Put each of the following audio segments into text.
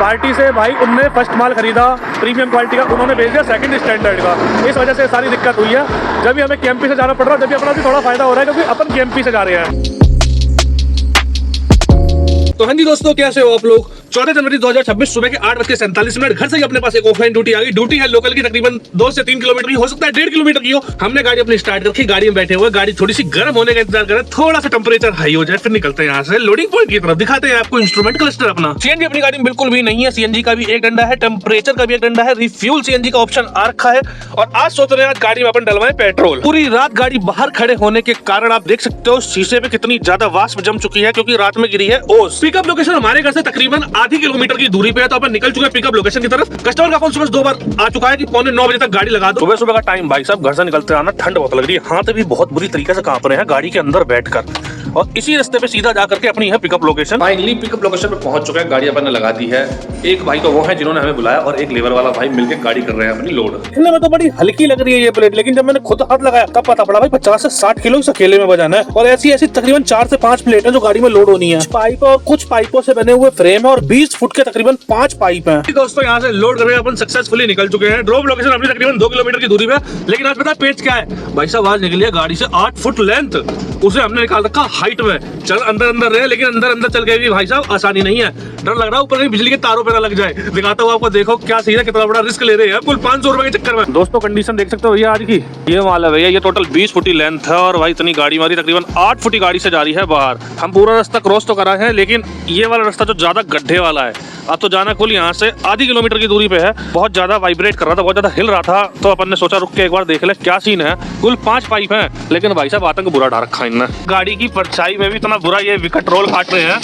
Party से भाई उनने फर्स्ट माल खरीदा प्रीमियम क्वालिटी का, उन्होंने भेज दिया सेकंड स्टैंडर्ड का। इस वजह से सारी दिक्कत हुई है। जब भी हमें केएमपी से जाना पड़ रहा है, जब भी अपना भी थोड़ा फायदा हो रहा है क्योंकि अपन केएमपी से जा रहे हैं। तो हाँ जी दोस्तों, कैसे हो आप लोग। 14 जनवरी 2026 सुबह के 8:47 घर से ही अपने पास एक ऑफलाइन ड्यूटी आ गई। ड्यूटी है लोकल की, तकरीबन 2 से 3 किलोमीटर की, हो सकता है 1.5 किलोमीटर की हो। हमने गाड़ी अपनी स्टार्ट करके गाड़ी में बैठे हुए, गाड़ी थोड़ी सी गर्म होने का इंतजार कर रहे हैं, थोड़ा सा टेम्परेचर हाई हो जाए, फिर निकलते हैं यहाँ से लोडिंग पॉइंट की तरफ। दिखाते हैं आपको इंस्ट्रूमेंट क्लस्टर अपना। सीएनजी अपनी गाड़ी में बिल्कुल भी नहीं है, सीएनजी का भी एक डंडा है, टेम्परेचर का भी एक डंडा है, रिफ्यूल सीएनजी का ऑप्शन आ रखा है। और आज सोच रहे हैं आज गाड़ी में अपन डलवाएं पेट्रोल। पूरी रात गाड़ी बाहर खड़े होने के कारण आप देख सकते हो शीशे पे कितनी ज्यादा वाष्प जम चुकी है, क्योंकि रात में गिरी है ओस। पिकअप लोकेशन हमारे घर से तकरीबन आधी किलोमीटर की दूरी पे है, तो अपन निकल चुके हैं पिकअप लोकेशन की तरफ। कस्टमर का फोन सुबह 2 बार आ चुका है कि 8:45 बजे तक गाड़ी लगा दो। सुबह सुबह का टाइम भाई साहब, घर से निकलते आना ठंड बहुत लग रही है, हाथ भी बहुत बुरी तरीके से कांप रहे हैं गाड़ी के अंदर बैठकर। और इसी रास्ते पे सीधा जा करके अपनी है pickup location. Finally pickup location पे पहुंच चुके हैं, गाड़ी अपन ने लगा दी है। एक भाई तो वो है जिन्होंने हमें बुलाया और एक लेबर वाला भाई मिलकर गाड़ी कर रहे हैं अपनी लोड। दिखने में तो बड़ी हल्की लग रही है ये प्लेट, लेकिन जब मैंने खुद हाथ लगाया तब पता पड़ा भाई 50 से 60 किलो इस अकेले में बजाना है। और ऐसी ऐसी तकरीबन 4 से 5 प्लेट है जो गाड़ी में लोड होनी है। पाइप और कुछ पाइपों से बने हुए फ्रेम है और 20 फुट के तकरीबन 5 पाइप है। दोस्तों यहाँ से लोड करके अपन सक्सेसफुली निकल चुके हैं। ड्रॉप लोकेशन अपनी तकरीबन 2 किलोमीटर की दूरी पे। लेकिन आज पता पेज क्या है भाई साहब, आज निकली है गाड़ी से 8 फुट लेंथ, उसे हमने निकाल रखा हाइट में। चल अंदर अंदर रहे, लेकिन अंदर अंदर चल के भी भाई साहब आसानी नहीं है। डर लग रहा है ऊपर कहीं बिजली के तारों पे ना लग जाए। दिखाता हूँ आपको, देखो क्या सीन है, कितना बड़ा रिस्क ले रहे हैं कुल 500 रुपए के चक्कर में। दोस्तों कंडीशन देख सकते हो भैया आज की, ये माल है भैया, ये टोटल 20 फुट लेंथ है और भाई इतनी गाड़ी हमारी तकरीबन 8 फुट गाड़ी से जा रही है बाहर। हम पूरा रास्ता क्रॉस तो करा है, लेकिन ये वाला रास्ता जो ज्यादा गड्ढे वाला है, अब तो जाना कुल यहाँ से आधी किलोमीटर की दूरी पे है। बहुत ज्यादा वाइब्रेट कर रहा था, बहुत ज्यादा हिल रहा था, तो अपन ने सोचा रुक के एक बार देख ले क्या सीन है। कुल 5 पाइप हैं, लेकिन भाई साहब आतंक बुरा डा रखा इनने। गाड़ी की परछाई में भी इतना बुरा ये विकट रोल काट रहे हैं,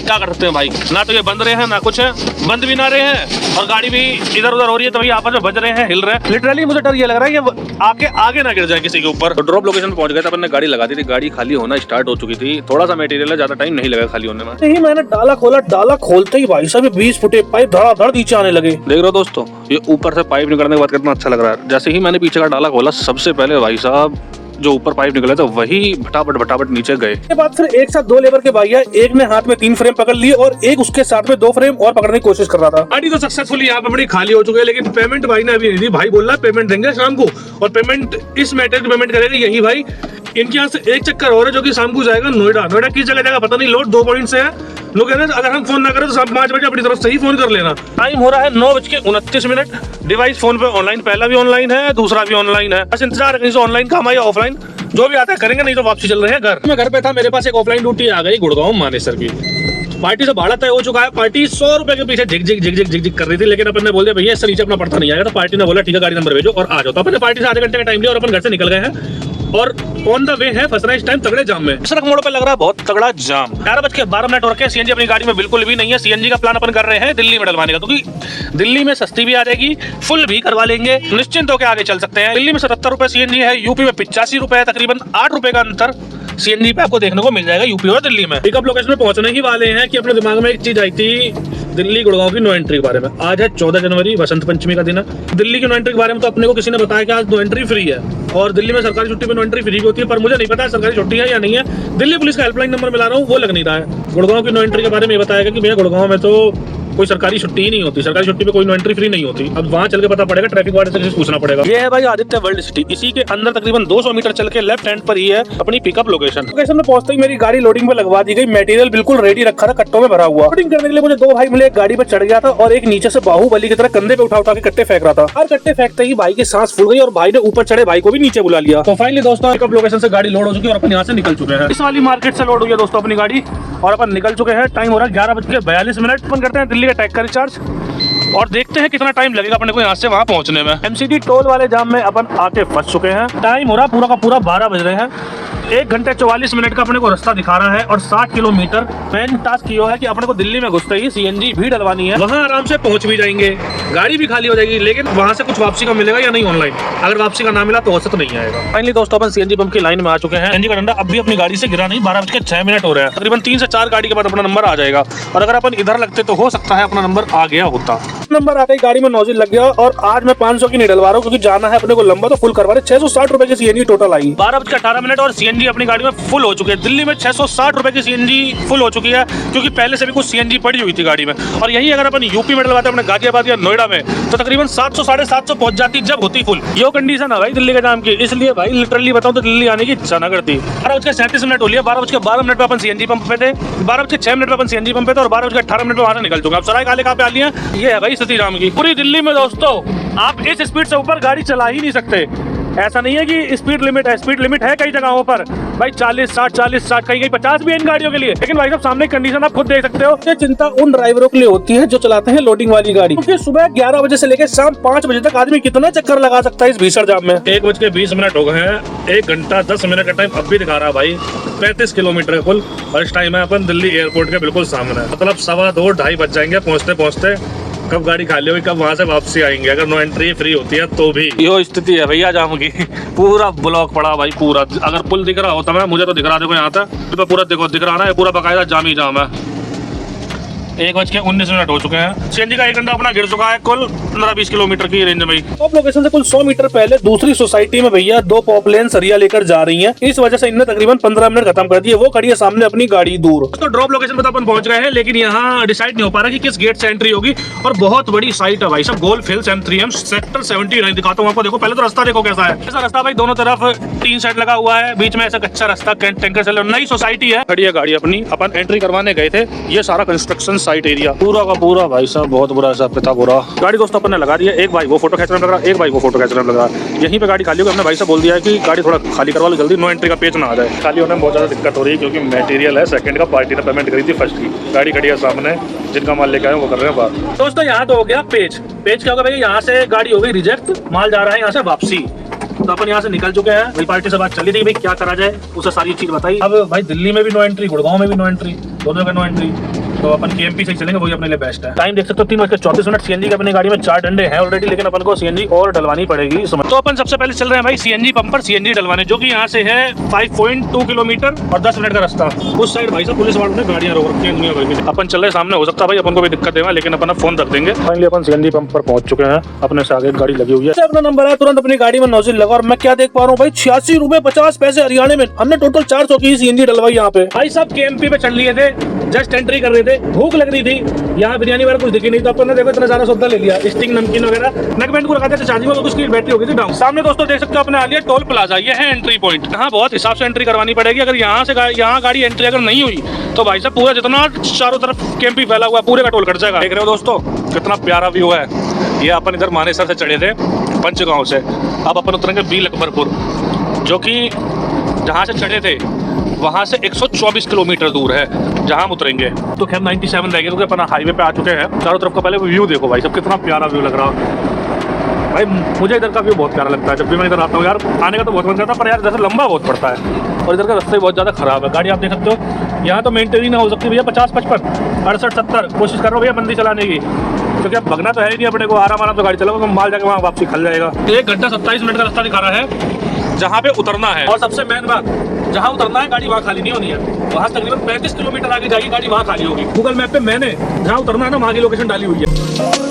क्या कर सकते हैं भाई। ना तो ये बंद रहे हैं, ना कुछ है, बंद भी ना रहे हैं, और गाड़ी भी इधर उधर हो रही है, तो भाई आपस में बज रहे हैं, हिल रहे हैं। लिटरली मुझे डर ये लग रहा है कि आके आगे ना गिर जाए किसी के ऊपर। तो ड्रॉप लोकेशन पे पहुंच गए थे, अपन ने गाड़ी लगा दी थी, गाड़ी खाली होना स्टार्ट हो चुकी थी। थोड़ा सा मटेरियल है, ज्यादा टाइम नहीं लगा खाली होने में। यही मैंने डाला खोला, डाला खोलते ही भाई साहब 20 फुटे पाइप धड़ाधड़ नीचे आने लगे। देख रहे हो दोस्तों, ये ऊपर से पाइप निकलने के बाद कितना अच्छा लग रहा है। जैसे ही मैंने पीछे का डाला खोला, सबसे पहले भाई साहब जो ऊपर पाइप निकला था वही फटाफट नीचे गए। के बाद फिर एक साथ 2 लेबर के भाई है, एक ने हाथ में 3 फ्रेम पकड़ लिए और एक उसके साथ में 2 फ्रेम और पकड़ने की कोशिश कर रहा था। गाड़ी तो सक्सेसफुली यहाँ पे बड़ी खाली हो चुकी है, लेकिन पेमेंट भाई ने अभी नहीं दी। भाई बोल रहा है पेमेंट देंगे शाम को, और पेमेंट इस मैटर की पेमेंट करेंगे यही भाई। इनके यहाँ से एक चक्कर और है जो कि शाम को जाएगा नोएडा। नोएडा किस जगह जाएगा पता नहीं, लोड 2 पॉइंट से है। लोग कह रहे हैं अगर हम फोन ना करें तो शाम 5 बजे अपनी तरफ से ही फोन कर लेना। टाइम हो रहा है 9:29। डिवाइस फोन पे ऑनलाइन, पहला भी ऑनलाइन है, दूसरा भी ऑनलाइन है। बस इंतजार है ऑनलाइन काम आया, ऑफलाइन जो भी आता है करेंगे, नहीं तो वापसी चल रहे हैं घर। मैं घर पे था, मेरे पास एक ऑफलाइन ड्यूटी आ गई गुड़गांव मानेसर की। पार्टी से भाड़ा तय हो चुका है। पार्टी 100 रुपए के पीछे झिक कर रही थी, लेकिन अपन ने बोल दिया भैया इससे नीचे अपना पड़ता नहीं आएगा। तो पार्टी ने बोला ठीक है गाड़ी नंबर भेजो और आ जाओ। तो अपन ने पार्टी से आधे घंटे का टाइम लिया और अपन घर से निकल गए हैं और ऑन द वे है, फंस रहा है इस टाइम तगड़े जाम में। सड़क मोड़ पे लग रहा है बहुत तगड़ा जाम। 11:12 हो रखे हैं, सीएनजी अपनी गाड़ी में बिल्कुल भी नहीं है। सीएनजी का प्लान अपन कर रहे हैं दिल्ली में डलवाने का, क्योंकि दिल्ली में सस्ती भी आ जाएगी, फुल भी करवा लेंगे, निश्चिंत होकर आगे चल सकते हैं। दिल्ली में 77 रुपए सीएनजी है, यूपी में 85 रुपए है, तकरीबन 8 रुपए का अंतर सीएनजी पे आपको देखने को मिल जाएगा यूपी और दिल्ली में। पिकअप लोकेशन में पहुंचने ही वाले हैं कि अपने दिमाग में एक चीज आई थी दिल्ली गुड़गांव की नो एंट्री के बारे में। आज है 14 जनवरी, बसंत पंचमी का दिन है। दिल्ली की नो एंट्री के बारे में तो अपने को किसी ने बताया कि आज नो एंट्री फ्री है, और दिल्ली में सरकारी छुट्टी पे नो एंट्री फ्री भी होती है, पर मुझे नहीं पता सरकारी छुट्टी है या नहीं है। दिल्ली पुलिस का हेल्पलाइन नंबर मिला रहा हूँ, वो लग नहीं रहा है। गुड़गांव की नो एंट्री के बारे में ये बताया गया कि भैया गुड़गांव में तो कोई सरकारी छुट्टी ही नहीं होती, सरकारी छुट्टी पे कोई नो एंट्री फ्री नहीं होती। अब वहां चल के पता पड़ेगा, ट्रैफिक वाले से पूछना पड़ेगा। ये है भाई आदित्य वर्ल्ड सिटी, इसी के अंदर तकरीबन 200 मीटर चल के लेफ्ट हैंड पर ही है अपनी पिकअप लोकेशन। लोकेशन में पहुंचते ही मेरी गाड़ी लोडिंग पे लगवा दी गई। मटेरियल बिल्कुल रेडी रखा था, कट्टों में भरा हुआ। लोडिंग करने के लिए मुझे 2 भाई मिले, एक गाड़ी पे चढ़ गया था और एक नीचे से बाहुबली की तरह कंधे पे उठा के कट्टे फेंक रहा था। हर कट्टे फेंकते ही भाई की सांस फूल गई और भाई ने ऊपर चढ़े भाई को भी नीचे बुला लिया। तो फाइनली दोस्तों पिकअप लोकेशन से गाड़ी लोड हो चुकी है और अपन यहाँ से निकल चुके हैं। इस वाली मार्केट से लोड हुई है दोस्तों अपनी गाड़ी और अपन निकल चुके हैं। टाइम हो रहा है 11:42। अपन करते हैं दिल्ली का टैग का रिचार्ज और देखते हैं कितना टाइम लगेगा अपने को यहाँ से वहाँ पहुँचने में। एमसीडी टोल वाले जाम में अपन आके फंस चुके हैं। टाइम हो रहा पूरा का पूरा 12 बज रहे हैं। 1 घंटे 44 मिनट का अपने को रास्ता दिखा रहा है और 60 किलोमीटर। मेन टास्क ये है कि अपने को दिल्ली में घुसते ही सीएनजी भी डलवानी है, वहाँ आराम से पहुँच भी जाएंगे, गाड़ी भी खाली हो जाएगी, लेकिन वहाँ से कुछ वापसी का मिलेगा या नहीं ऑनलाइन। अगर वापसी का ना मिला तो औसत नहीं आएगा। फाइनली दोस्तों अपन सीएनजी पंप की लाइन में आ चुके हैं। सीएनजी का डंडा अब भी अपनी गाड़ी से गिरा नहीं, 12:06 हो रहा है। तकरीबन 3 से 4 गाड़ी के बाद अपना नंबर आ जाएगा, और अगर अपन इधर लगते तो हो सकता है अपना नंबर आ गया होता। नंबर आ गई, गाड़ी में नोजल लग गया और आज मैं 500 की नहीं डलवा रहा हूँ क्योंकि जाना है अपने को लंबा, तो फुल करवा रहे। 660 रुपए की सीएनजी टोटल आई। 12:18 और सीएनजी अपनी गाड़ी में फुल हो चुकी है। दिल्ली में 660 रुपए की सीएनजी फुल हो चुकी है क्योंकि पहले से भी कुछ सीएनजी पड़ी हुई थी गाड़ी में। और यही अगर अपन यूपी में डलवाते अपने गाजियाबाद या नोएडा में तो तकरीबन 700 750 पहुंच जाती जब होती फुल। यो कंडीशन है भाई दिल्ली के जाम की, इसलिए भाई लिटरली बताऊं तो दिल्ली आने की इच्छा ना करती। 12:37 हो लिया, 12:12 पे अपन सीएनजी पंप पे थे, 12:06 पे अपन सीएनजी पंप पे थे और 12:18 पे वहां से निकल चुके। अब सराय काले कहाँ पे आ लिया। ये है भाई स्थिति जाम की पूरी दिल्ली में दोस्तों। आप इस स्पीड से ऊपर गाड़ी चला ही नहीं सकते। ऐसा नहीं है कि स्पीड लिमिट है, स्पीड लिमिट है कई जगहों पर भाई 40 60 कहीं 50 भी है इन गाड़ियों के लिए। लेकिन भाई साहब सामने कंडीशन आप खुद देख सकते हो। ये चिंता उन ड्राइवरों के लिए होती है जो चलाते हैं लोडिंग वाली गाड़ी, क्योंकि सुबह 11 बजे से लेकर शाम 5 बजे तक आदमी कितना चक्कर लगा सकता है इस भीषण जाम में। 1:20 हो गए हैं, 1 घंटा 10 मिनट का टाइम अब भी दिखा रहा है भाई। 35 किलोमीटर है कुल और इस टाइम है अपन दिल्ली एयरपोर्ट के बिल्कुल सामने, मतलब 2:15 2:30 बज जाएंगे पहुंचते पहुंचते। कब गाड़ी खाली होगी, कब वहां से वापसी आएंगे, अगर नो एंट्री फ्री होती है तो भी। यो स्थिति है भैया जाम की, पूरा ब्लॉक पड़ा भाई पूरा। अगर पुल दिख रहा होता है, मुझे तो दिख रहा, देखो यहाँ तक पूरा देखो दिख रहा ना, पूरा बकायदा जाम ही जाम है। 1:19 हो चुके हैं। सीएनजी का 1 घंटा अपना गिर चुका है कुल 15-20 किलोमीटर की रेंज में। टॉप लोकेशन से कुल 100 मीटर पहले दूसरी सोसाइटी में भैया 2 पॉप लेन सरिया लेकर जा रही हैं। इस वजह से इनने तकरीबन 15 मिनट खत्म कर दिए। वो खड़ी है सामने अपनी गाड़ी दूर। तो ड्रॉप लोकेशन पे तो अपन पहुंच गए हैं, लेकिन यहाँ डिसाइड नहीं हो पा रहा कि किस गेट से एंट्री होगी। और बहुत बड़ी साइट है भाई सब, गोल्फ हिल्स M3M सेक्टर 79 दिखाता हूँ आपको। देखो पहले तो रास्ता देखो कैसा है। ऐसा रास्ता भाई दोनों तरफ 3 साइड लगा हुआ है, बीच में ऐसा कच्चा रास्ता टैंकर से। नई सोसाइटी है, खड़ी है गाड़ी अपनी। अपन एंट्री करवाने गए थे। ये सारा कंस्ट्रक्शन साइट एरिया पूरा पूरा भाई साहब बहुत बुरा सा पिता बुरा। गाड़ी दोस्तों अपन ने लगा दी है। एक भाई वो फोटो खींचने में लग रहा, एक भाई वो फोटो खींचने में लग रहा। यहीं पे गाड़ी खाली होगी। हमने भाई साहब बोल दिया है कि गाड़ी थोड़ा खाली करवा लो जल्दी, नो एंट्री का पेज ना आ जाए। खाली होने में बहुत ज्यादा दिक्कत हो रही है क्योंकि मटेरियल है सेकंड का, पार्टी ने पेमेंट करी थी फर्स्ट की। गाड़ी खड़ी है सामने, जिनका माल लेके आए वो कर रहे हैं बात। दोस्तों यहाँ तो हो गया पेज क्या होगा भैया, यहाँ से गाड़ी हो गई रिजेक्ट, माल जा रहा है यहाँ से वापसी। तो अपन यहाँ से निकल चुके हैं। भाई पार्टी से बात चली थी भाई क्या करा जाए, उसे सारी चीज बताई। अब भाई दिल्ली में भी नो एंट्री, गुड़गांव में भी नो एंट्री, दोनों जगह नो एंट्री। तो अपन KMP से चलेंगे, वही अपने लिए बेस्ट है। टाइम देख सकते हो 3:34 सीएनजी के अपनी गाड़ी में 4 डंडे हैं ऑलरेडी, लेकिन अपन को सीएनजी और डलवानी पड़ेगी। तो अपन सबसे पहले चल रहे हैं भाई सीएनजी पंप पर सीएनजी डलवाने, जो कि यहाँ से है 5.2 किलोमीटर और 10 मिनट का रास्ता। उस साइड भाई साहब पुलिस वालों ने गाड़ियां रोक रखी हैं। अपन चल रहे सामने, हो सकता है भाई अपन को भी दिक्कत देगा, लेकिन अपन फोन रख देंगे। फाइनली अपन सीएनजी पंप पर पहुंच चुके हैं। अपने से आगे गाड़ी लगी हुई है, अपना नंबर है, तुरंत अपनी गाड़ी में नोजल लगा। और मैं क्या देख पा रहा हूँ भाई 86 रुपए 50 पैसे हरियाणा में। हमने टोटल 400 की सीएनजी डलवाई यहाँ पे। भाई साहब KMP पे चल लिए थे, जस्ट एंट्री कर रहे थे, भूख लग रही थी। यहाँ बिरयानी वगैरह कुछ दिखी नहीं, तो अपन ने देखो इतना सारा सौदा ले लिया, स्टिंग नमकीन वगैरह। नेकबैंड को रखा था चार्जिंग में, उसकी बैटरी हो गई थी डाउन। सामने दोस्तों देख सकते हो अपने आ लिया टोल प्लाजा, ये है एंट्री पॉइंट। यहाँ बहुत हिसाब से एंट्री करवानी पड़ेगी। अगर यहाँ से यहाँ गाड़ी एंट्री अगर नहीं हुई तो भाई साहब पूरा जितना चारों तरफ KMP फैला हुआ है पूरे का टोल कट जाएगा। देख रहे हो दोस्तों कितना प्यारा व्यू है। ये अपन इधर मानेसर से चढ़े थे पंचगांव से, अब अपन उतरेंगे बील अकबरपुर, जो कि जहाँ से चढ़े थे वहाँ से 124 किलोमीटर दूर है जहाँ हम उतरेंगे। तो खैर 97 रह गए क्योंकि अपन हाईवे पे आ चुके हैं। चारों तरफ का पहले व्यू देखो भाई सब, कितना प्यारा व्यू लग रहा है भाई। मुझे इधर का व्यू बहुत प्यारा लगता है, जब भी मैं इधर आता हूँ यार। आने का तो बहुत मन करता है, पर यार इधर लंबा बहुत पड़ता है और इधर का रास्ता बहुत ज़्यादा खराब है। गाड़ी आप देख सकते हो यहाँ तो मेंटेन ही ना हो सकती भैया। 50 55 68 70 कोशिश कर रहा हूँ भैया मंदी चलाने की, क्योंकि अब भगना तो है ही नहीं अपने को। आराम तो गाड़ी चलाओ तो माल जाके वहाँ वापसी खल जाएगा। 1 घंटा 27 मिनट का रास्ता दिखा रहा है जहाँ पे उतरना है। और सबसे मेन बात, जहाँ उतरना है गाड़ी वहाँ खाली नहीं होनी है। वहाँ तकरीबन 35 किलोमीटर आगे जाएगी गाड़ी, वहाँ खाली होगी। गूगल मैप पे मैंने जहाँ उतरना है ना वहाँ की लोकेशन डाली हुई है।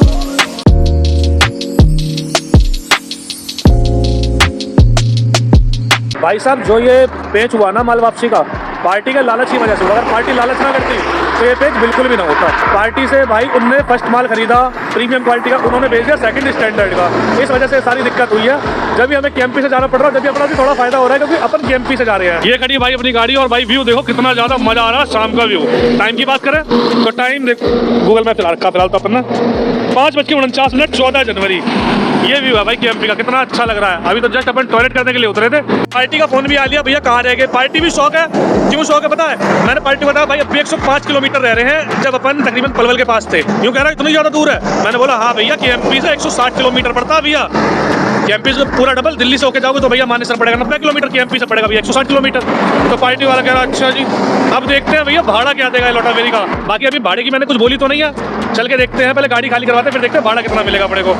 भाई साहब जो ये पेच हुआ ना माल वापसी का, पार्टी के लालच की वजह से। अगर पार्टी लालच ना करती तो ये पेज बिल्कुल भी ना होता। पार्टी से भाई उनने फर्स्ट माल खरीदा प्रीमियम क्वालिटी का, उन्होंने भेज दिया सेकंड स्टैंडर्ड का। इस वजह से सारी दिक्कत हुई है। जब भी हमें KMP से जाना पड़ रहा है, जब भी अपना भी थोड़ा फायदा हो रहा है क्योंकि अपन KMP से जा रहे हैं। ये खड़ी भाई अपनी गाड़ी और भाई व्यू देखो कितना ज्यादा मजा आ रहा है शाम का व्यू। टाइम की बात करें तो टाइम देखो गूगल मैप फिलहाल तो अपन ना 5:49 14 जनवरी। ये व्यू है भाई KMP का, कितना अच्छा लग रहा है। अभी तो जस्ट अपन टॉयलेट करने के लिए उतरे थे। पार्टी का फोन भी आ लिया, भैया कहाँ रह गए। पार्टी भी शौक है, क्यों शौक है पता है। मैंने पार्टी को बताया भाई अब 105 किलोमीटर रह रहे हैं, जब अपन तकरीबन पलवल के पास थे। यूँ कह रहा है इतनी ज्यादा दूर है। मैंने बोला हाँ भैया KMP से 160 किलोमीटर पड़ता है भैया। KMP से पूरा डबल दिल्ली से होके जाओगे तो भैया मानेसर पड़ेगा 90 किलोमीटर, KMP से पड़ेगा भैया 160 किलोमीटर। तो पार्टी वाला कह रहा अच्छा जी अब देखते हैं भैया भाड़ा क्या देगा लौटा मेरी का। बाकी अभी भाड़े की मैंने कुछ बोली तो नहीं है, चल के देखते हैं, पहले गाड़ी खाली करवाते हैं फिर देखते हैं भाड़ा कितना मिलेगा अपने को।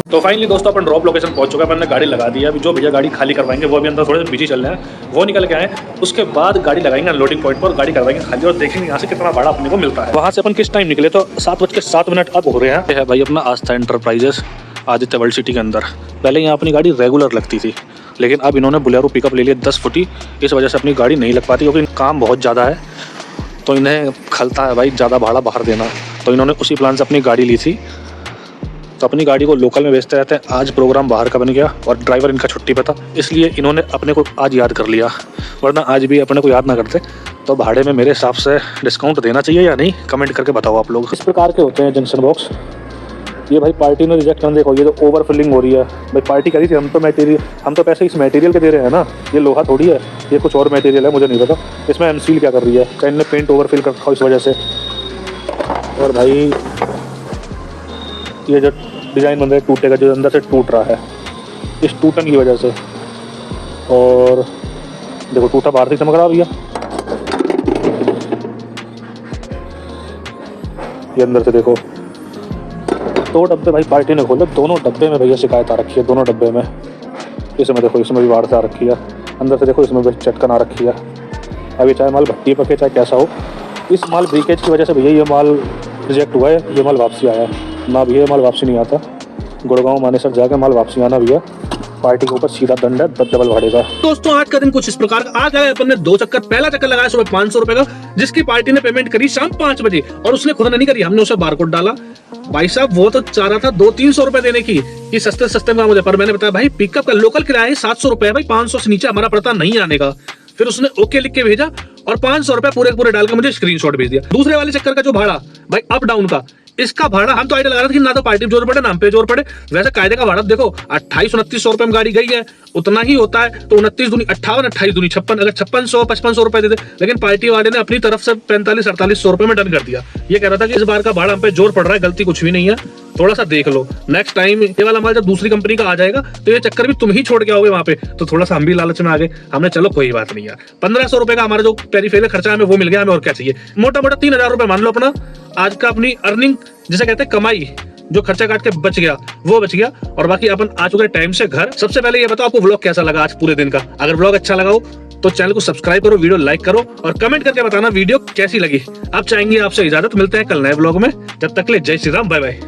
तो फाइनली दोस्तों अपन ड्रॉप लोकेशन पहुंच चुका है, मैंने गाड़ी लगा दी है। अभी जो भैया गाड़ी खाली करवाएंगे वो अभी अंदर थोड़े से बिजी चल रहे हैं, वो निकल के आए, उसके बाद गाड़ी लगाएंगे अनलोडिंग पॉइंट पर, गाड़ी करवाएंगे खाली और देखेंगे यहाँ से कितना भाड़ा अपने को मिलता है। वहाँ से अपन किस टाइम निकले तो 7:07 अब हो रहे हैं। ये है भाई अपना आस्था एंटरप्राइजेस आदित्य वर्ल्ड सिटी के अंदर। पहले यहाँ अपनी गाड़ी रेगुलर लगती थी, लेकिन अब इन्होंने बोलेरो पिकअप ले लिया 10 फुटी, इस वजह से अपनी गाड़ी नहीं लग पाती क्योंकि काम बहुत ज़्यादा है, तो इन्हें खलता है भाई ज़्यादा भाड़ा बाहर देना। तो इन्होंने उसी प्लान से अपनी गाड़ी ली थी, तो अपनी गाड़ी को लोकल में बेचते रहते हैं। आज प्रोग्राम बाहर का बन गया और ड्राइवर इनका छुट्टी पे था, इसलिए इन्होंने अपने को आज याद कर लिया, वरना आज भी अपने को याद ना करते। तो भाड़े में मेरे हिसाब से डिस्काउंट देना चाहिए या नहीं, कमेंट करके बताओ आप लोग। इस प्रकार के होते हैं जंक्शन बॉक्स। ये भाई पार्टी ने रिजेक्ट करने, देखो ये तो ओवर फिलिंग हो रही है भाई। पार्टी करी थी, हम तो पैसे इस मटेरियल के दे रहे हैं ना, ये लोहा थोड़ी है, ये कुछ और मटेरियल है, मुझे नहीं पता इसमें एमसील क्या कर रही है। क्या इनने पेंट ओवर फिल कर रखा इस वजह से। और भाई ये जो डिज़ाइन बन रहा है टूटेगा, जो अंदर से टूट रहा है इस टूटन की वजह से। और देखो टूटा बाहर से चमक रहा भैया, ये अंदर से देखो। 2 डब्बे भाई पार्टी ने खोले, दोनों डब्बे में भैया शिकायत आ रखी है, दोनों डब्बे में। इसमें देखो, इसमें भी बाढ़ से आ रखी है, अंदर से देखो इसमें भी चटकन आ रखी है। अभी चाहे माल भट्टी पके चाहे कैसा हो, इस माल ब्रीकेज की वजह से भैया ये माल रिजेक्ट हुआ है, ये माल वापसी आया ना भैया, माल वापसी नहीं आता। गुड़गांव मानेसर जाके माल वापसी आना भैया, पार्टी के ऊपर सीधा दंड है, डबल भाड़े का। दोस्तों आज का दिन कुछ इस प्रकार का। आज आए अपन ने 2 चक्कर, पहला चक्कर लगाया सुबह 500 रुपए का, जिसकी पार्टी ने पेमेंट करी शाम 5 बजे, और उसने खुद ने नहीं करी, हमने उसे बारकोड डाला। भाई साहब वो तो चाह रहा था 200-300 रुपए देने की, कि सस्ते सस्ते में मुझे, पर मैंने बताया भाई पिकअप का लोकल किराया है 700 रुपए है भाई, 500 से नीचे हमारा पड़ता नहीं आने का। फिर उसने ओके लिख के भेजा और 500 रुपए पूरे डाल के मुझे स्क्रीनशॉट भेज दिया। दूसरे वाले चक्कर का जो भाड़ा भाई अप डाउन का, इसका भाड़ा हम तो आइडिया लगा रहे थे कि ना तो पार्टी पे जोर पड़े नाम पे जोर पड़े। वैसे कायदे का भाड़ा देखो 2800-2900 रुपए में गाड़ी गई है, उतना ही होता है। तो 29 दूनी 58, 28 दूनी 56, अगर 5600-5500 रुपए देते, लेकिन पार्टी वाले ने अपनी तरफ से 4500-4800 रुपए में डन कर दिया। ये कह रहा था कि इस बार का भाड़ा हम पे जोर पड़ रहा है, गलती कुछ भी नहीं है, थोड़ा सा देख लो नेक्स्ट टाइम। ये वाला माल जब दूसरी कंपनी का आ जाएगा तो ये चक्कर भी तुम ही छोड़ के आओगे वहां पे, तो थोड़ा सा हम भी लालच में आ गए। हमने चलो कोई बात नहीं यार, 1500 रुपए का हमारा जो पेरीफेरल खर्चा हमें वो मिल गया, हमें और क्या चाहिए। मोटा मोटा 3000 रुपए मान लो अपना आज का अपनी अर्निंग, जिसे कहते हैं कमाई, जो खर्चा काट के बच गया वो बच गया। और बाकी अपन आ चुके टाइम से घर। सबसे पहले ये बताओ आपको व्लॉग कैसा लगा आज पूरे दिन का। अगर व्लॉग अच्छा लगा हो तो चैनल को सब्सक्राइब करो, वीडियो लाइक करो और कमेंट करके बताना वीडियो कैसी लगी। आप चाहेंगे आपसे इजाजत, मिलते हैं कल नए व्लॉग में, जब तक ले जय श्री राम, बाय बाय।